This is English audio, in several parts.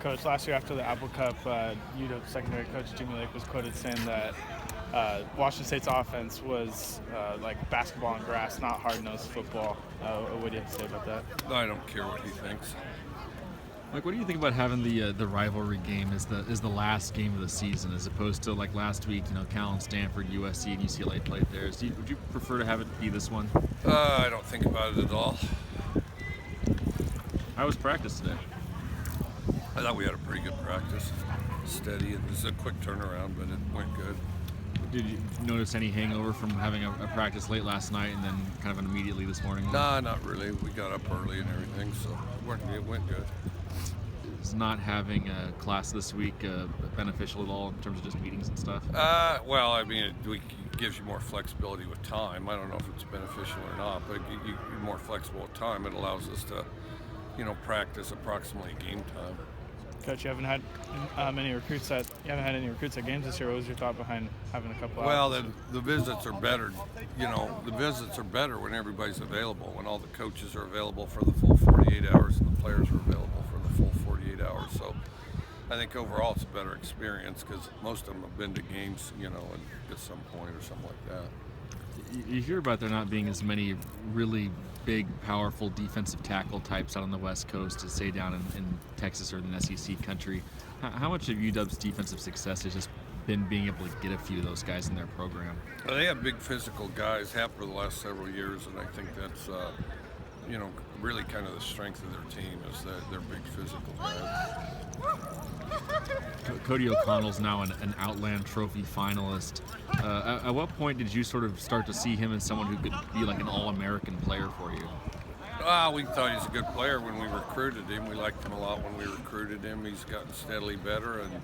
Coach, last year after the Apple Cup, UW secondary coach Jimmy Lake was quoted saying that Washington State's offense was like basketball on grass, not hard-nosed football. What do you have to say about that? I don't care what he thinks. Like, what do you think about having the rivalry game as the last game of the season, as opposed to like last week? Cal and Stanford, USC, and UCLA played theirs. Would you prefer to have it be this one? I don't think about it at all. How was practice today? I thought we had a pretty good practice. Steady. It was a quick turnaround, but it went good. Did you notice any hangover from having a practice late last night and then kind of immediately this morning? Nah, not really. We got up early and everything, so it went good. Is not having a class this week beneficial at all in terms of just meetings and stuff? Well, I mean, it gives you more flexibility with time. I don't know if it's beneficial or not, but you're more flexible with time. It allows us to, practice approximately game time. Coach, you haven't had any recruits at games this year. What was your thought behind having a couple? Well, the visits are better. The visits are better when everybody's available, when all the coaches are available for the full 48 hours and the players are available for the full 48 hours. So I think overall it's a better experience because most of them have been to games, at some point or something like that. You hear about there not being as many really big, powerful defensive tackle types out on the West Coast to say down in Texas or in the SEC country. How much of UW's defensive success has just been being able to get a few of those guys in their program? Well, they have big physical guys, have for the last several years, and I think that's, really kind of the strength of their team is that they're big physical guys. Cody O'Connell's now an Outland Trophy finalist. At what point did you sort of start to see him as someone who could be like an All-American player for you? We thought he was a good player when we recruited him. We liked him a lot when we recruited him. He's gotten steadily better, and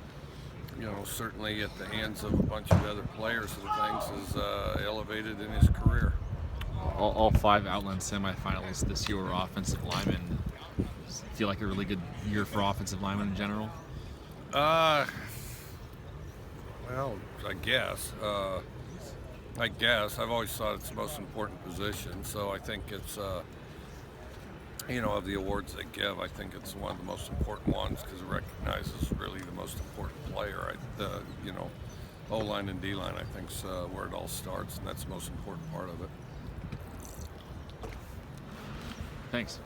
certainly at the hands of a bunch of other players and things, has elevated in his career. All 5 Outland semifinalists this year were offensive linemen. Feel like a really good year for offensive linemen in general? Well, I guess. I've always thought it's the most important position, so I think it's, of the awards they give, I think it's one of the most important ones because it recognizes really the most important player. O-line and D-line, I think, is where it all starts, and that's the most important part of it. Thanks.